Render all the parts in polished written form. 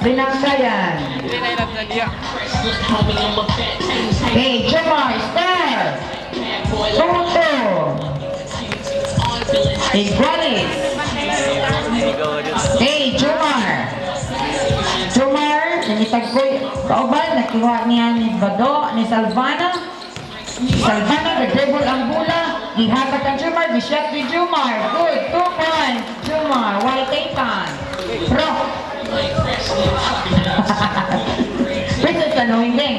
Binangkayan. Okay, Jomar, Star. Toto. Igualis. Okay, Jomar. Jomar, nanitagkoy. Kauban, nakiwa niya ni Bado, ni Salvana. Salvana, nag-dribble ang bola. Ihatag ang Jomar, di-shot ni Jomar. Good, 2 points. Jomar, white tapan. Pro. Princess tanongin din.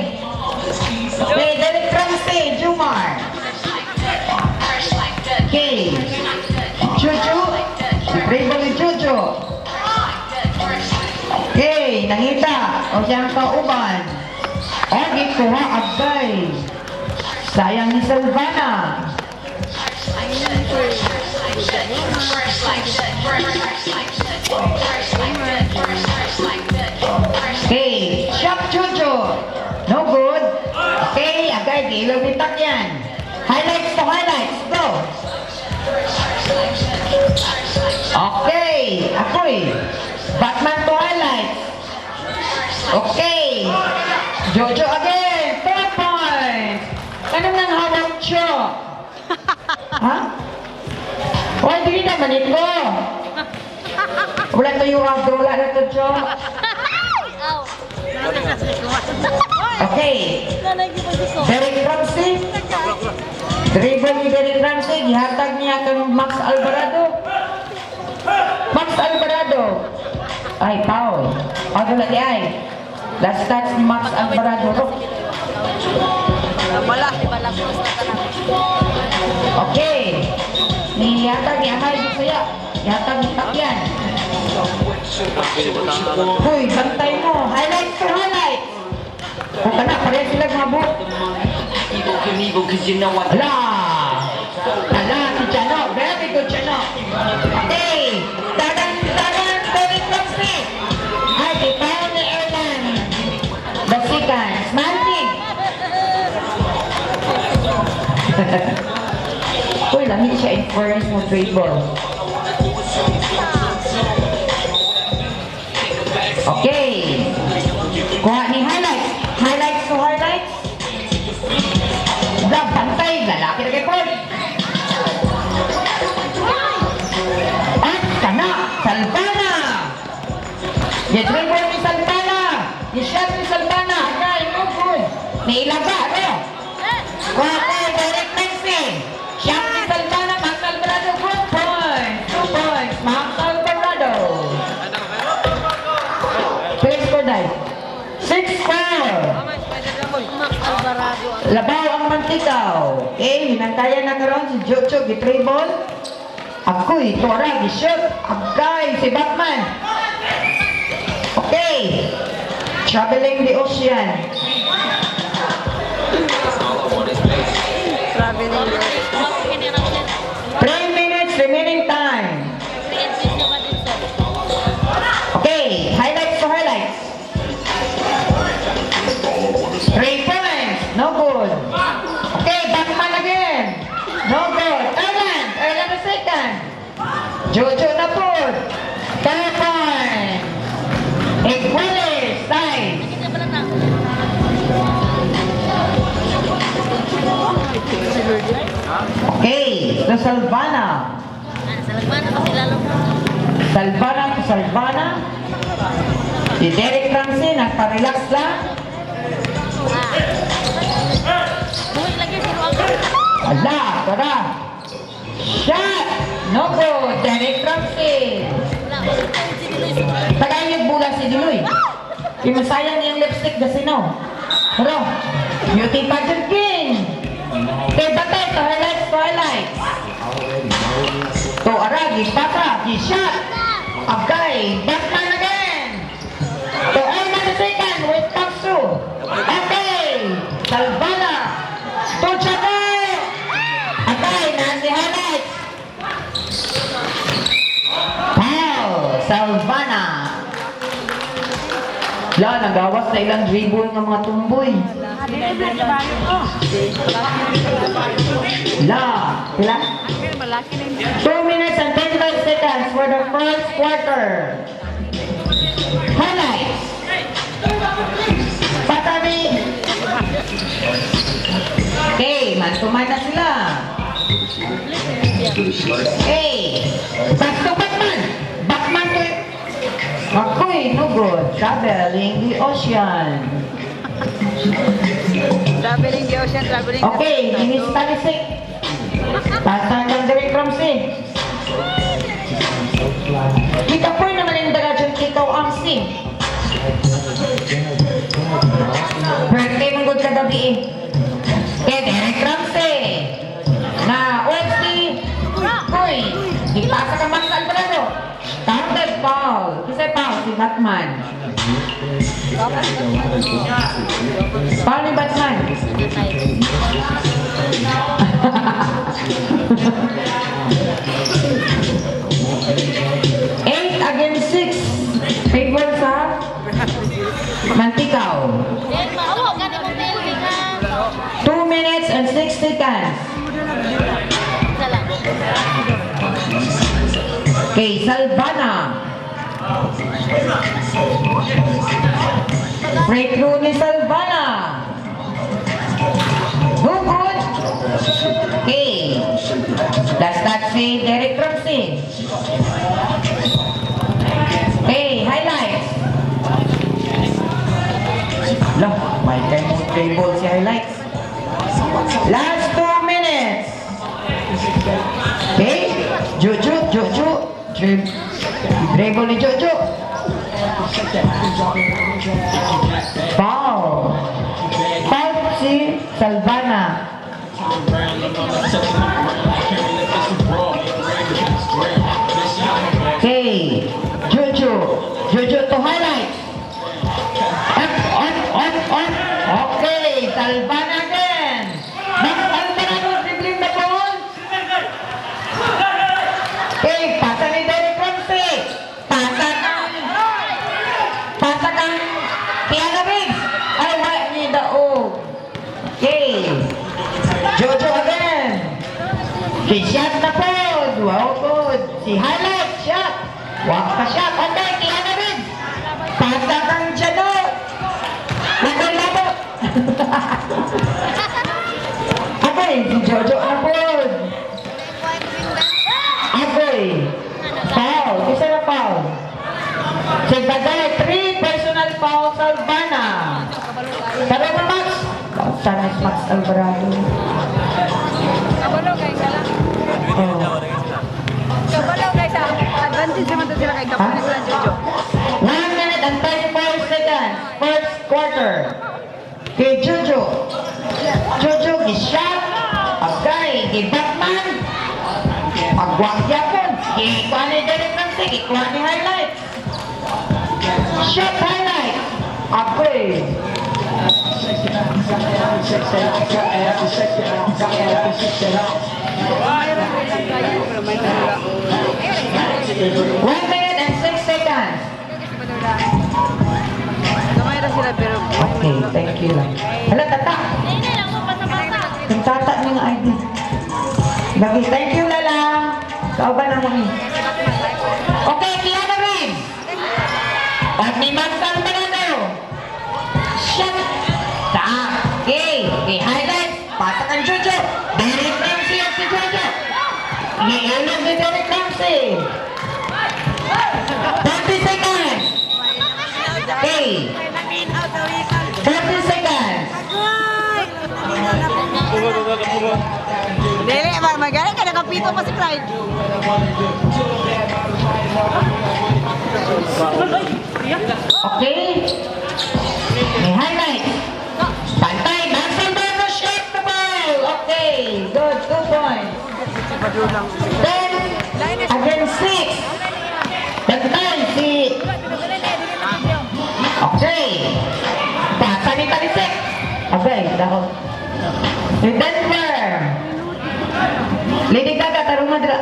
Okay, Derek Ramsey, Jomar. Okay. Chuchu. Dribble ni Chuchu. Okay, nangita. O siyang kauban. O, gikuha, agay. Sayang ni Salvana. Okay, shot Chuchu. No good. Okay, agay, ilaw bitak yan. Highlights to highlights. Go. Okay, ako'y Batman to highlights. Okay. Jojo again. 4 points. Ano nang hawak siya? Ha? O, hindi naman ito. Wala to yung outro. Wala na to siya. Okay. Derek Ramsey. Dribble ni Derek Ramsey. Ihatag niya kay Max Alvarado. Max Alvarado. Ay, foul. Ano lagi ay? Last touch ni Max Alvarado. Okay. Ihatag niya. Hay, saya. Ihatag ni Takyan. Uy, bantay mo. Highlights to highlights. Kung ka na, pareha sila mabot. Ala! Ala, si Chano. Very good, Chano. Okay. Dadan, Derek Ramsey. Ay, kipaw ni Erlan. Basikan. Smarting. Uy, lamig siya in first mo dribble. Okay. Kuha ni highlights. Highlights to highlights. Bantay. Lalaki na kay Paul. At kana. Salvana. Dribble ni Salvana. Shot ni Salvana. Okay, no good. Nailaba, ano? Okay, Derek Ramsey. Shot ni Salvana. Max Alvarado. Good point. 2 points. Max Alvarado. Please for that. 6-4. Labaw ang mantikaw. Okay, hinantayan na karon si Jojo gitribol. Ako'y tora gishoot. Agay si Batman. Okay. Traveling the ocean. Traveling. 3 minutes remaining time. Okay, highlights to highlights. 3 points. No good. Okay, Batman again. No good. Erlan the second. Jojo na po. 3 points. Igualis. Time. Okay, to Salvana. Salvana to Salvana. Si Derek Ramsey, nagpa-relax lang. Ala, tara. Shot! No good, Derek Ramsey. Tagay yung bula si Diloy. Pinasayang yung lipstick na sinaw. Pero, beauty pageant king. Kay batay, to highlights. To aragi, pata, shot. Agay, Batman again. To Erlan the second with Paksu. Okay, Salvana. To Chako. Agay, nasi highlights. Wow, Salvana. La, nagawas na ilang dribble ng mga tumboy. La, ilan? 2 minutes and 25 seconds for the first quarter. Highlights. Patami. Okay, man-to-man na sila. Okay. Back to Batman. Batman to... Ako'y no good. Traveling the ocean. Traveling the ocean, traveling the Okay, ini talisik. Pasang ng direct from sea. Kita po naman yung darajan kita ang sea. Birthday mong good kagabi eh. Okay, direct from sea. Na, OFC. Hoy, ipasa ka man sa Alvarado. Counted Paul. Kasi Paul, si Batman. Paul ni Batman. 8 against 6. Favor sa Mantikaw. 2 minutes and 6 seconds. Okay, Salvana. Breakthrough ni Salvana. Good, good. Okay. Last touch si Derek Ramsey. Okay, highlights. Lah, may table si highlights. Last 2 minutes. Okay, Jojo. Dribble ni Jojo. Foul si Salvana. Okay, Jojo to highlight. On. Okay, Salvana again. Salvana no dribbling the ball. Okay, pasa ni Derek Ramsey. Pasa kang Kiana Biggs. Ay, wala ni Daog. Okay. Jojo again. Okay, shot na po. Wow, good. Si highlight, shot. Wak pa shot. Okay, Kiana Biggs. Pasa kang Chano. Labo. Okay, si Jojo na po. Okay. Foul. Isa na foul. Si Baday, 3 personal foul Salvana. Sabi mo, Max? Sana si Max Alvarado. Kabalo kay sala. Oh. Kabalo kay sa advantage naman to sila kay kapatid sila Jojo. 1 minute and 34 seconds. First quarter. Kay Jojo. Jojo, gi-shot. Okay, gi-Batman. Pagwagya po. Gi-ikuha ni Derek Ramsey. Gi-ikuha ni highlight. Shot highlight. Okay. One minute and 6 seconds. Gamay ra sila pero Okay, thank you lang. Hala, tata. Yung tata niyo nga ID. Lagi, thank you, Lala. Kauban na kami. Okay, Kiana Rin. At ni Mansang Manado. Shot. Okay, highlight. Patak ang Jojo. Derek Ramsey at si Jojo. Iilog ni Derek Ramsey. 30 seconds. Okay. 30 seconds. Dili magaling ka nakapito pa si Clyde. Okay. May highlight. Pantay. Mansang Manado shot the ball. Okay. Good. 2 points. 10 against 6. Pantay si... Okay. Pasa ni Talisik. Okay. Dako. Si Denver. Lady Gaga, tarong madra.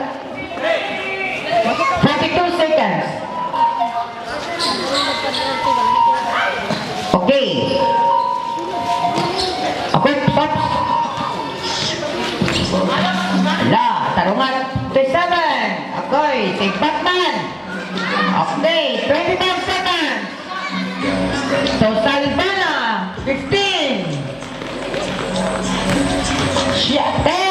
42 seconds. Okay. Okay, stop. La, tarungan. 37. Okay, si Batman. Okay, 25 seconds. So Shit. Te!